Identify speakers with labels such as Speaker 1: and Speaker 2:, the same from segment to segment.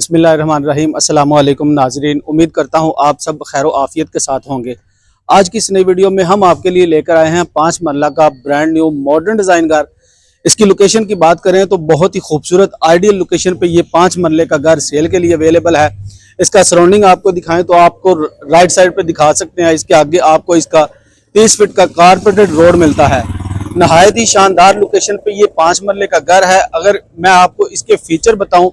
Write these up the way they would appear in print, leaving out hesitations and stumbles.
Speaker 1: बिस्मिल्लाहिर्रहमानिर्रहीम। अस्सलाम वालेकुम नाजरीन, उम्मीद करता हूँ आप सब खैर आफियत के साथ होंगे। आज की इस नई वीडियो में हम आपके लिए लेकर आए हैं 5 मरला का ब्रांड न्यू मॉडर्न डिज़ाइन घर। इसकी लोकेशन की बात करें तो बहुत ही खूबसूरत आइडियल लोकेशन पे ये 5 मरले का घर सेल के लिए अवेलेबल है। इसका सराउंडिंग आपको दिखाएं तो आपको राइट साइड पे दिखा सकते हैं। इसके आगे आपको इसका 30 फीट का कारपेटेड रोड मिलता है। नहायत ही शानदार लोकेशन पे ये 5 मरले का घर है। अगर मैं आपको इसके फीचर बताऊं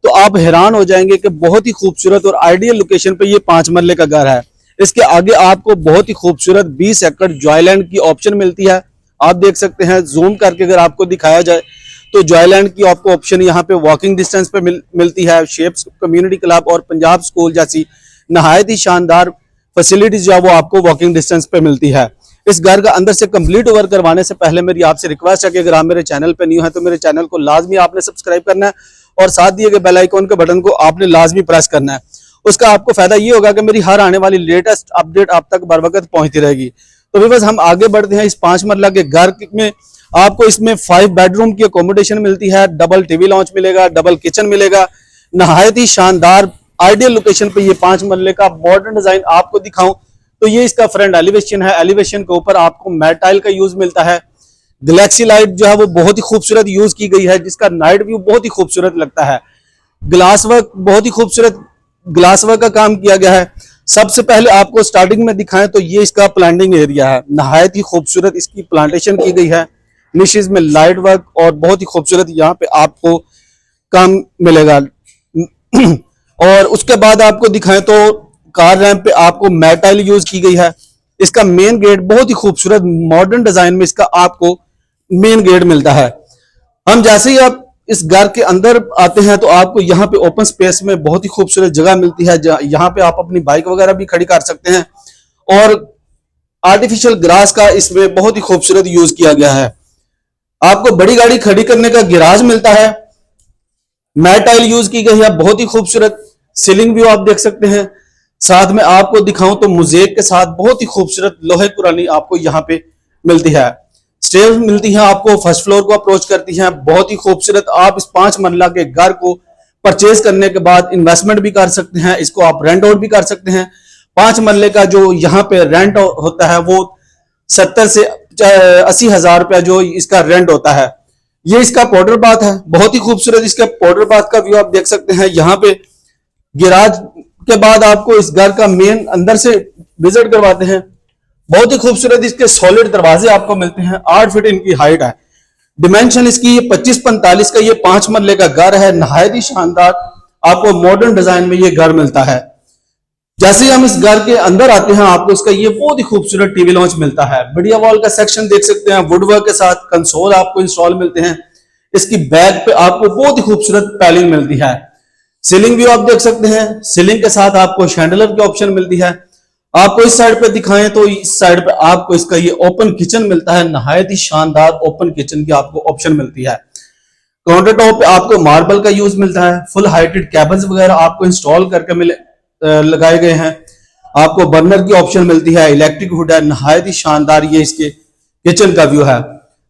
Speaker 1: तो आप हैरान हो जाएंगे कि बहुत ही खूबसूरत और आइडियल लोकेशन पे ये 5 मरले का घर है। इसके आगे आपको बहुत ही खूबसूरत 20 एकड़ जॉयलैंड की ऑप्शन मिलती है। आप देख सकते हैं, जूम करके अगर आपको दिखाया जाए तो जॉयलैंड की आपको ऑप्शन यहाँ पे वॉकिंग डिस्टेंस पे मिलती है। शेप्स कम्युनिटी क्लब और पंजाब स्कूल जैसी नहायत ही शानदार फैसिलिटीज जो है वो आपको वॉकिंग डिस्टेंस पे मिलती है। इस घर का अंदर से कंप्लीट वर्क करवाने से पहले मेरी आपसे रिक्वेस्ट है कि अगर आप मेरे चैनल पे न्यू है तो मेरे चैनल को लाजमी आपने सब्सक्राइब करना है और साथ दिए गए बेल आइकॉन के बटन को आपने लाजमी प्रेस करना है। उसका आपको फायदा ये होगा कि मेरी हर आने वाली लेटेस्ट अपडेट आप तक बर वक्त पहुंचती रहेगी। तो भी बस हम आगे बढ़ते हैं। इस 5 मरला के घर में आपको इसमें 5 बेडरूम की अकोमोडेशन मिलती है, डबल टीवी लॉन्च मिलेगा, डबल किचन मिलेगा। नहायत ही शानदार आइडियल लोकेशन पे ये 5 मरले का मॉडर्न डिजाइन आपको दिखाऊं तो ये इसका फ्रंट एलिवेशन है। एलिवेशन के ऊपर आपको मैट टाइल का यूज मिलता है। गैलेक्सी लाइट जो है वो बहुत ही खूबसूरत यूज की गई है, जिसका नाइट व्यू बहुत ही खूबसूरत लगता है। ग्लास वर्क, बहुत ही खूबसूरत ग्लास वर्क का काम किया गया है। सबसे पहले आपको स्टार्टिंग में दिखाएं तो ये इसका प्लांटिंग एरिया है। नहायत ही खूबसूरत इसकी प्लांटेशन की गई है। निशेज में लाइट वर्क और बहुत ही खूबसूरत यहाँ पे आपको काम मिलेगा। और उसके बाद आपको दिखाएं तो कार रैंप पे आपको मैट टाइल यूज की गई है। इसका मेन गेट बहुत ही खूबसूरत मॉडर्न डिजाइन में इसका आपको मेन गेट मिलता है। हम जैसे ही आप इस घर के अंदर आते हैं तो आपको यहाँ पे ओपन स्पेस में बहुत ही खूबसूरत जगह मिलती है। यहाँ पे आप अपनी बाइक वगैरह भी खड़ी कर सकते हैं और आर्टिफिशियल ग्रास का इसमें बहुत ही खूबसूरत यूज किया गया है। आपको बड़ी गाड़ी खड़ी करने का गिराज मिलता है। मैट टाइल यूज की गई है, बहुत ही खूबसूरत सीलिंग व्यू आप देख सकते हैं। साथ में आपको दिखाऊं तो मोज़ेक के साथ बहुत ही खूबसूरत लोहे पुरानी आपको यहाँ पे मिलती है। स्टेयर्स मिलती हैं आपको, फर्स्ट फ्लोर को अप्रोच करती हैं। बहुत ही खूबसूरत आप इस 5 मरला के घर को परचेज करने के बाद इन्वेस्टमेंट भी कर सकते हैं। इसको आप रेंट आउट भी कर सकते हैं। 5 मरले का जो यहाँ पे रेंट होता है वो 70 से 80 हजार रुपया जो इसका रेंट होता है। ये इसका पाउडर बाथ है, बहुत ही खूबसूरत इसका पाउडर बाथ का व्यू आप देख सकते हैं। यहाँ पे गिराज के बाद आपको इस घर का मेन अंदर से विजिट करवाते हैं। बहुत ही खूबसूरत इसके सॉलिड दरवाजे आपको मिलते हैं। 8 फीट इनकी हाइट है। डिमेंशन इसकी 25-45 का ये 5 मरले का घर है। नहायत ही शानदार आपको मॉडर्न डिजाइन में ये घर मिलता है। जैसे ही हम इस घर के अंदर आते हैं आपको इसका ये बहुत ही खूबसूरत टीवी लॉन्च मिलता है। बढ़िया वॉल का सेक्शन देख सकते हैं, वुडवर्क के साथ कंसोल आपको इंस्टॉल मिलते हैं। इसकी बैक पे आपको बहुत ही खूबसूरत पैलिंग मिलती है। सीलिंग व्यू आप देख सकते हैं। सीलिंग के साथ आपको शैंडलर की ऑप्शन मिलती है। आपको इस साइड पे दिखाएं तो इस साइड पे आपको इसका ये ओपन किचन मिलता है। नहायत ही शानदार ओपन किचन की आपको ऑप्शन मिलती है। काउंटर टॉप पे आपको मार्बल का यूज मिलता है। फुल हाइटेड कैबिन्स वगैरह आपको इंस्टॉल करके लगाए गए हैं। आपको बर्नर की ऑप्शन मिलती है, इलेक्ट्रिक हुड है। नहायत ही शानदार ये इसके किचन का व्यू है।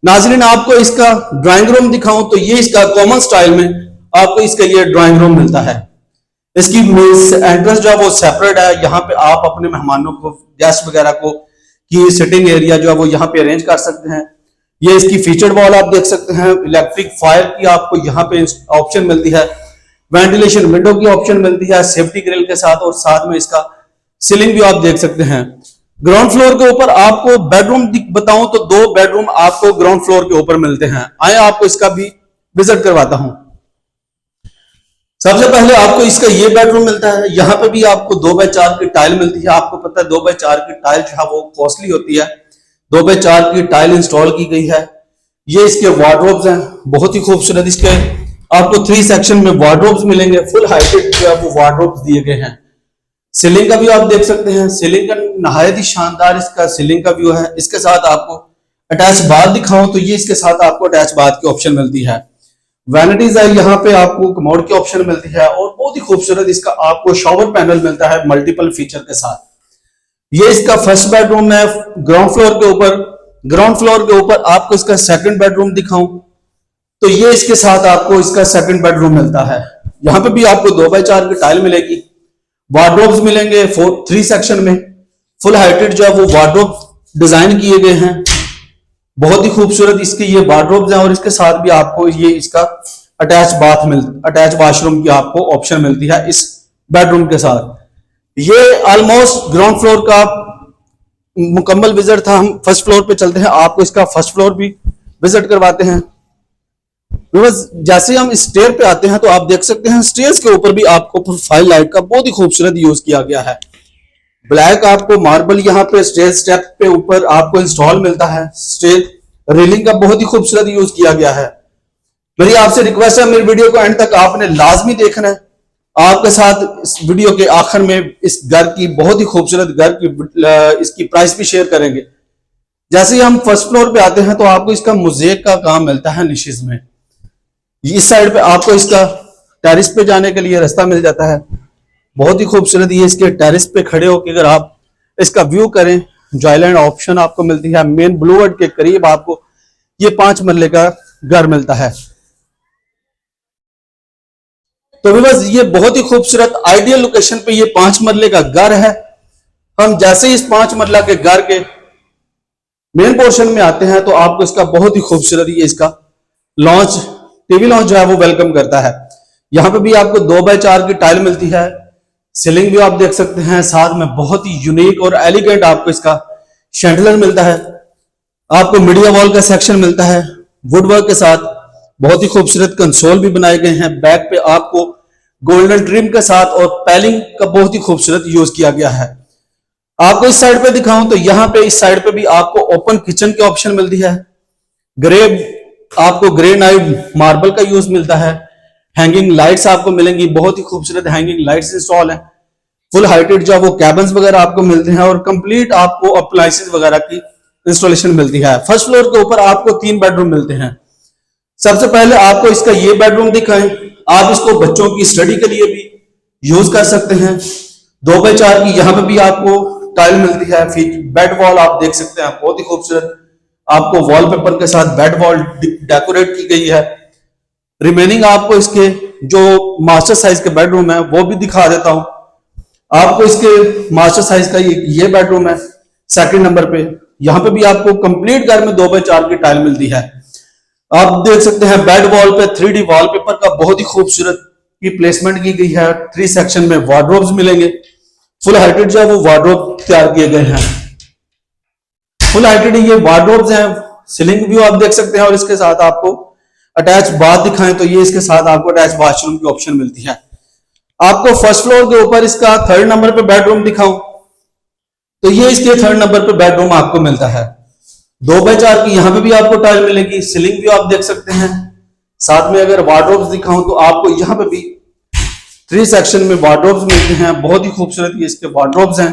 Speaker 1: नाजरीन, आपको इसका ड्राइंग रूम दिखाऊं तो ये इसका कॉमन स्टाइल में आपको इसका ये ड्राइंग रूम मिलता है। इसकी एंट्रेंस जो है वो सेपरेट है। यहाँ पे आप अपने मेहमानों को, गेस्ट वगैरह को की सिटिंग एरिया जो है वो यहाँ पे अरेंज कर सकते हैं। ये इसकी फीचर्ड वॉल आप देख सकते हैं। इलेक्ट्रिक फायर की आपको यहाँ पे ऑप्शन मिलती है। वेंटिलेशन विंडो की ऑप्शन मिलती है सेफ्टी ग्रिल के साथ, और साथ में इसका सीलिंग भी आप देख सकते हैं। ग्राउंड फ्लोर के ऊपर आपको बेडरूम बताऊं तो 2 बेडरूम आपको ग्राउंड फ्लोर के ऊपर मिलते हैं। आए आपको इसका भी विजिट करवाता हूं। सबसे पहले आपको इसका ये बेडरूम मिलता है। यहाँ पे भी आपको 2x4 की टाइल मिलती है। आपको पता है 2x4 की टाइल जो है वो कॉस्टली होती है। 2x4 की टाइल इंस्टॉल की गई है। ये इसके वार्डरोब्स हैं, बहुत ही खूबसूरत। इसके आपको 3 सेक्शन में वार्डरोब्स मिलेंगे। फुल हाइटेड जो है वो वार्डरोब्स दिए गए हैं। सीलिंग का व्यू आप देख सकते हैं। सीलिंग का नहायत ही शानदार इसका सीलिंग का व्यू है। इसके साथ आपको अटैच बाथ दिखाऊं तो ये इसके साथ आपको अटैच बाथ की ऑप्शन मिलती है। वैनिटीज है, यहाँ पे आपको कमोड की ऑप्शन मिलती है और बहुत ही खूबसूरत इसका आपको शॉवर पैनल मिलता है मल्टीपल फीचर के साथ। ये इसका फर्स्ट बेडरूम है ग्राउंड फ्लोर के ऊपर। ग्राउंड फ्लोर के ऊपर आपको इसका सेकंड बेडरूम दिखाऊं तो ये इसके साथ आपको इसका सेकंड बेडरूम मिलता है। यहाँ पे भी आपको 2x4 की टाइल मिलेगी, वार्डरोब्स मिलेंगे 3 सेक्शन में, फुल हाइटेड जो है वो वार्डरोब डिजाइन किए गए हैं, बहुत ही खूबसूरत इसके ये वार्डरोब्स हैं। और इसके साथ भी आपको ये इसका अटैच वाशरूम की आपको ऑप्शन मिलती है इस बेडरूम के साथ। ये ऑलमोस्ट ग्राउंड फ्लोर का मुकम्मल विजिट था। हम फर्स्ट फ्लोर पे चलते हैं, आपको इसका फर्स्ट फ्लोर भी विजिट करवाते हैं। जैसे हम स्टेयर पे आते हैं तो आप देख सकते हैं स्टेयर्स के ऊपर भी आपको प्रोफाइल लाइट का बहुत ही खूबसूरत यूज किया गया है। ब्लैक आपको मार्बल यहाँ पे स्टेयर स्टेप पे ऊपर आपको इंस्टॉल मिलता है। स्टेयर रेलिंग का बहुत ही खूबसूरत यूज किया गया है। मेरी आपसे रिक्वेस्ट है, मेरी वीडियो को एंड तक आपने लाजमी देखना है। आपके साथ इस वीडियो के आखिर में इस घर की बहुत ही खूबसूरत घर की इसकी प्राइस भी शेयर करेंगे। जैसे ही हम फर्स्ट फ्लोर पे आते हैं तो आपको इसका मोज़ेक का काम मिलता है निशिज में। इस साइड पे आपको इसका टेरिस पे जाने के लिए रास्ता मिल जाता है। बहुत ही खूबसूरत ये इसके टेरिस पे खड़े होकर अगर आप इसका व्यू करें, जॉयलैंड ऑप्शन आपको मिलती है। मेन ब्लूवर्ड के करीब आपको ये 5 मरले का घर मिलता है। तो बस ये बहुत ही खूबसूरत आइडियल लोकेशन पे ये 5 मरले का घर है। हम जैसे ही इस 5 मरला के घर के मेन पोर्शन में आते हैं तो आपको इसका बहुत ही खूबसूरत ये इसका लॉन्च टीवी लॉन्च जो है वो वेलकम करता है। यहाँ पे भी आपको 2x4 की टाइल मिलती है। सीलिंग भी आप देख सकते हैं, साथ में बहुत ही यूनिक और एलिगेंट आपको इसका शैंडलर मिलता है। आपको मीडिया वॉल का सेक्शन मिलता है वुडवर्क के साथ। बहुत ही खूबसूरत कंसोल भी बनाए गए हैं। बैक पे आपको गोल्डन ट्रिम के साथ और पैलिंग का बहुत ही खूबसूरत यूज किया गया है। आपको इस साइड पे दिखाऊं तो यहाँ पे इस साइड पे भी आपको ओपन किचन की ऑप्शन मिलती है। आपको ग्रेनाइट मार्बल का यूज मिलता है। हैंगिंग लाइट्स आपको मिलेंगी, बहुत ही खूबसूरत हैंगिंग लाइट्स इंस्टॉल है। फुल हाइटेड जो वो कैबिन्स वगैरह आपको मिलते हैं और कंप्लीट आपको अप्लायंसेस वगैरह की इंस्टॉलेशन मिलती है। फर्स्ट फ्लोर के ऊपर आपको 3 बेडरूम मिलते हैं। सबसे पहले आपको इसका ये बेडरूम दिखाएं। आप इसको बच्चों की स्टडी के लिए भी यूज कर सकते हैं। 2x4 की यहाँ पे भी आपको टाइल मिलती है। फिर बेड वॉल आप देख सकते हैं, बहुत ही खूबसूरत आपको वॉलपेपर के साथ बेड वॉल डेकोरेट की गई है। रिमेनिंग आपको इसके जो मास्टर साइज के बेडरूम है वो भी दिखा देता हूं। आपको इसके मास्टर साइज का ये बेडरूम है सेकंड नंबर पे। यहाँ पे भी आपको कंप्लीट घर में 2x4 की टाइल मिलती है। आप देख सकते हैं बेड वॉल पे 3D वॉलपेपर का बहुत ही खूबसूरत की प्लेसमेंट की गई है। 3 सेक्शन में वार्डरोब्स मिलेंगे। फुल हाइटेड जो है वो वार्डरोब तैयार किए गए हैं। फुल हाइटेड ये वार्डरोब्स हैं। सीलिंग व्यू आप देख सकते हैं और इसके साथ आपको अटैच बाथ दिखाएं तो ये इसके साथ आपको अटैच वॉशरूम की ऑप्शन मिलती है। आपको फर्स्ट फ्लोर के ऊपर इसका 3rd नंबर पे बेडरूम दिखाऊं तो ये इसके 3rd नंबर पे बेडरूम आपको मिलता है। 2x4 की यहाँ पे भी आपको टाइल मिलेगी। सीलिंग भी आप देख सकते हैं। साथ में अगर वार्डरोब्स दिखाऊं तो आपको यहाँ पे भी 3 सेक्शन में वार्डरोब्स मिलते हैं। बहुत ही खूबसूरत ये इसके वार्डरोब्स हैं।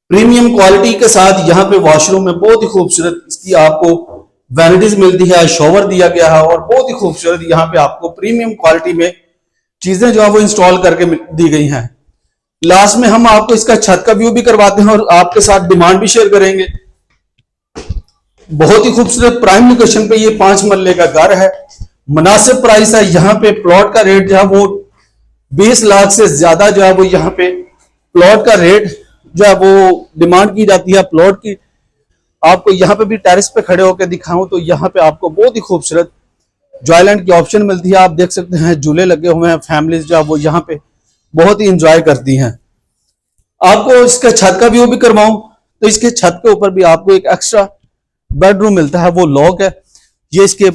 Speaker 1: प्रीमियम क्वालिटी के साथ यहाँ पे वॉशरूम में बहुत ही खूबसूरत इसकी आपको वैनिटीज मिलती है। शॉवर दिया गया है और बहुत ही खूबसूरत यहाँ पे आपको प्रीमियम क्वालिटी में चीजें जो है वो इंस्टॉल करके दी गई हैं। लास्ट में हम आपको इसका छत का व्यू भी करवाते हैं और आपके साथ डिमांड भी शेयर करेंगे। बहुत ही खूबसूरत प्राइम लोकेशन पे ये 5 मरले का घर है। मुनासिब प्राइस है। यहाँ पे प्लॉट का रेट जो है वो 20 लाख से ज्यादा जो है वो यहाँ पे प्लॉट का रेट जो है वो डिमांड की जाती है प्लॉट की। आपको यहाँ पे भी टेरिस पे खड़े होकर दिखाऊं तो यहाँ पे आपको बहुत ही खूबसूरत जॉयलैंड की ऑप्शन मिलती है। आप देख सकते हैं झूले लगे हुए हैं। फैमिलीज जो है वो यहाँ पे बहुत ही इंजॉय करती हैं। आपको इसका छत का व्यू भी करवाऊं तो इसके छत के ऊपर भी आपको एक एक्स्ट्रा बेडरूम मिलता है, वो लॉक है। ये इसके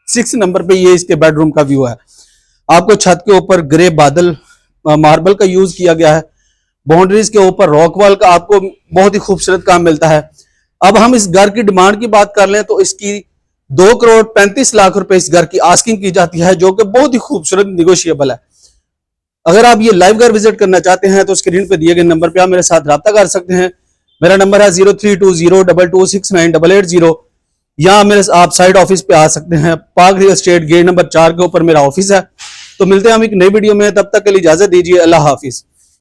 Speaker 1: 6 नंबर पे ये इसके बेडरूम का व्यू है। आपको छत के ऊपर ग्रे बादल मार्बल का यूज किया गया है। बाउंड्रीज के ऊपर रॉक वॉल का आपको बहुत ही खूबसूरत काम मिलता है। अब हम इस घर की डिमांड की बात कर लें तो इसकी 2,35,00,000 रुपए इस घर की आस्किंग की जाती है, जो कि बहुत ही खूबसूरत निगोशिएबल है। अगर आप ये लाइव घर विजिट करना चाहते हैं तो स्क्रीन पे दिए गए नंबर पे आप मेरे साथ रब्ता कर सकते हैं। मेरा नंबर है 0320226980, या मेरे आप साइड ऑफिस पे आ सकते हैं। Park real estate gate number 4 के ऊपर मेरा ऑफिस है। तो मिलते हैं हम एक नई वीडियो में, तब तक के लिए इजाजत दीजिए। अल्लाह हाफिज।